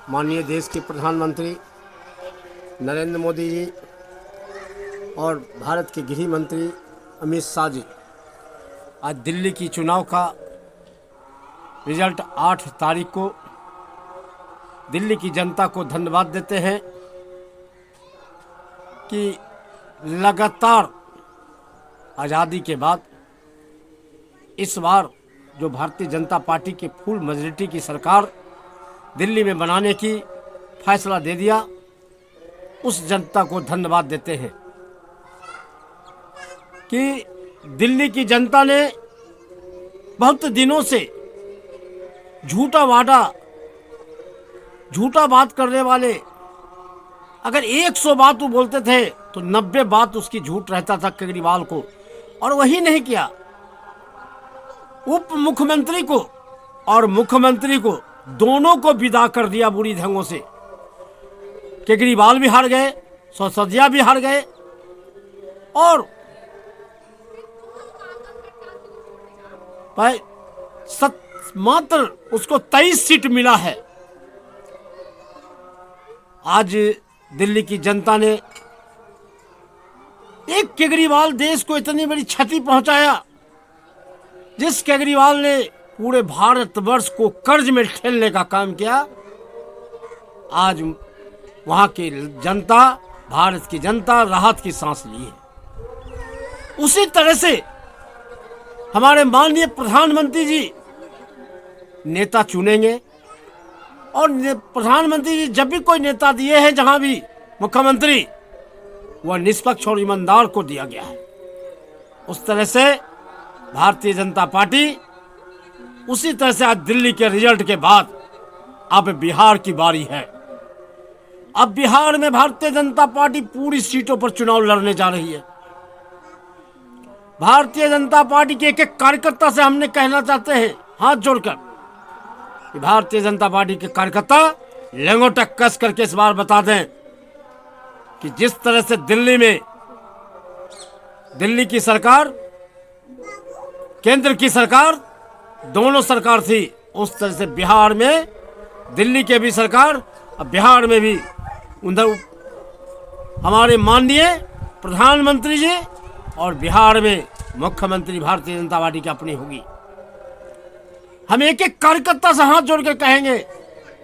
माननीय देश के प्रधानमंत्री नरेंद्र मोदी जी और भारत के गृह मंत्री अमित शाह जी आज दिल्ली की चुनाव का रिजल्ट 8 तारीख को दिल्ली की जनता को धन्यवाद देते हैं कि लगातार आज़ादी के बाद इस बार जो भारतीय जनता पार्टी के फुल मेजॉरिटी की सरकार दिल्ली में बनाने की फैसला दे दिया, उस जनता को धन्यवाद देते हैं कि दिल्ली की जनता ने बहुत दिनों से झूठा वादा, झूठा बात करने वाले अगर 100 बात वो बोलते थे तो 90 बात उसकी झूठ रहता था केजरीवाल को, और वही नहीं किया। उप मुख्यमंत्री को और मुख्यमंत्री को दोनों को विदा कर दिया बुरी ढंगों से। केजरीवाल भी हार गए, सिसोदिया भी हार गए, और मात्र उसको 23 सीट मिला है। आज दिल्ली की जनता ने एक केजरीवाल देश को इतनी बड़ी क्षति पहुंचाया, जिस केजरीवाल ने पूरे भारतवर्ष को कर्ज में ठेलने का काम किया। आज वहां की जनता, भारत की जनता राहत की सांस ली है। उसी तरह से हमारे माननीय प्रधानमंत्री जी नेता चुनेंगे, और प्रधानमंत्री जी जब भी कोई नेता दिए हैं, जहां भी मुख्यमंत्री, वह निष्पक्ष और ईमानदार को दिया गया है। उस तरह से भारतीय जनता पार्टी, उसी तरह से आज दिल्ली के रिजल्ट के बाद अब बिहार की बारी है। अब बिहार में भारतीय जनता पार्टी पूरी सीटों पर चुनाव लड़ने जा रही है। भारतीय जनता पार्टी के एक एक कार्यकर्ता से हमने कहना चाहते हैं हाथ जोड़कर कि भारतीय जनता पार्टी के कार्यकर्ता लंगोटा कस करके इस बार बता दें कि जिस तरह से दिल्ली की सरकार, केंद्र की सरकार, दोनों सरकार थी, उस तरह से बिहार में दिल्ली के भी सरकार और बिहार में भी उधर हमारे माननीय प्रधानमंत्री जी और बिहार में मुख्यमंत्री भारतीय जनता पार्टी की अपनी होगी। हम एक एक कार्यकर्ता से हाथ जोड़ कर कहेंगे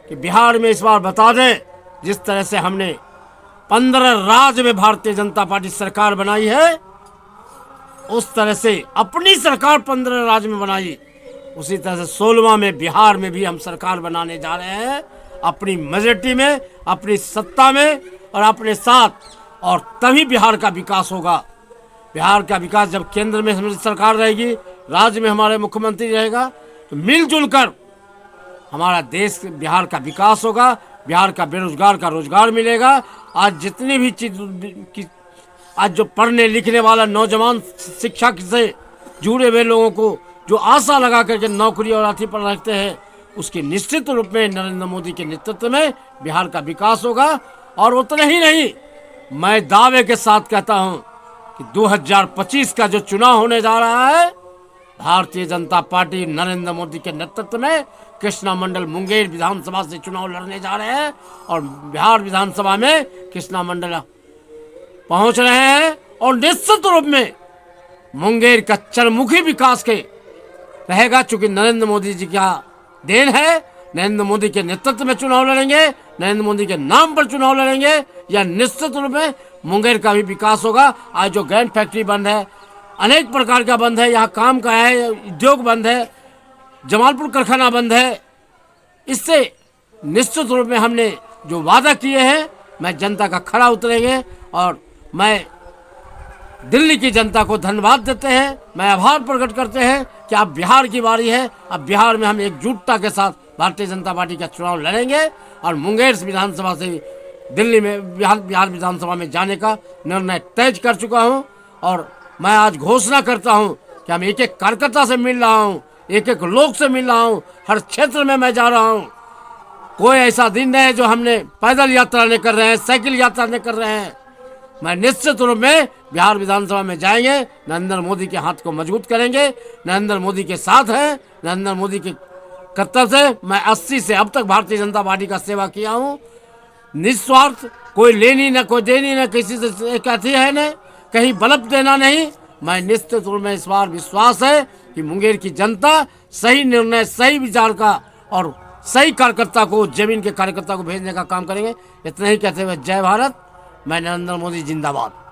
कि बिहार में इस बार बता दें, जिस तरह से हमने 15 राज्य में भारतीय जनता पार्टी सरकार बनाई है, उस तरह से अपनी सरकार 15 राज्य में बनाई, उसी तरह से 16वां में बिहार में भी हम सरकार बनाने जा रहे हैं, अपनी मेजॉरिटी में, अपनी सत्ता में और अपने साथ। और तभी बिहार का विकास होगा। बिहार का विकास जब केंद्र में हमारी सरकार रहेगी, राज्य में हमारे मुख्यमंत्री रहेगा, तो मिलजुल कर हमारा देश, बिहार का विकास होगा। बिहार का बेरोजगार का रोजगार मिलेगा। आज जितनी भी चीज, आज जो पढ़ने लिखने वाला नौजवान, शिक्षा से जुड़े हुए लोगों को जो आशा लगा करके नौकरी और अथी पर रखते हैं, उसके निश्चित रूप में नरेंद्र मोदी के नेतृत्व में बिहार का विकास होगा। और उतना ही नहीं, मैं दावे के साथ कहता हूं कि 2025 का जो चुनाव होने जा रहा है, भारतीय जनता पार्टी नरेंद्र मोदी के नेतृत्व में कृष्णा मंडल मुंगेर विधानसभा से चुनाव लड़ने जा रहे हैं, और बिहार विधानसभा में कृष्णा मंडल पहुंच रहे हैं। और निश्चित रूप में मुंगेर का चरमुखी विकास के रहेगा, चूंकि नरेंद्र मोदी जी का देन है। नरेंद्र मोदी के नेतृत्व में चुनाव लड़ेंगे, नरेंद्र मोदी के नाम पर चुनाव लड़ेंगे, या निश्चित रूप में मुंगेर का भी विकास होगा। आज जो गैंड फैक्ट्री बंद है, अनेक प्रकार का बंद है, यहाँ काम का है, उद्योग बंद है, जमालपुर कारखाना बंद है, इससे निश्चित रूप में हमने जो वादा किए हैं, मैं जनता का खरा उतरेंगे। और मैं दिल्ली की जनता को धन्यवाद देते हैं, मैं आभार प्रकट करते हैं कि अब बिहार की बारी है। अब बिहार में हम एकजुटता के साथ भारतीय जनता पार्टी का चुनाव लड़ेंगे, और मुंगेर विधानसभा से दिल्ली में बिहार विधानसभा में जाने का निर्णय तय कर चुका हूं। और मैं आज घोषणा करता हूं कि हम एक एक कार्यकर्ता से मिल रहा हूं, एक एक लोग से मिल रहा हूं, हर क्षेत्र में मैं जा रहा हूं। कोई ऐसा दिन नहीं है जो हमने पैदल यात्रा नहीं कर रहे हैं, साइकिल यात्रा नहीं कर रहे हैं। मैं निश्चित रूप में बिहार विधानसभा में जाएंगे, नरेंद्र मोदी के हाथ को मजबूत करेंगे, नरेंद्र मोदी के साथ हैं, नरेंद्र मोदी के कर्तव्य से मैं 80 से अब तक भारतीय जनता पार्टी का सेवा किया हूँ। निस्वार्थ, कोई लेनी न कोई देनी, न किसी से कहती है न कहीं बल्ब देना नहीं। मैं निश्चित रूप में इस बार विश्वास है कि मुंगेर की जनता सही निर्णय, सही विचार का और सही कार्यकर्ता को, जमीन के कार्यकर्ता को भेजने का काम करेंगे। इतना ही कहते हुए जय भारत। मैं नरेंद्र मोदी जिंदाबाद।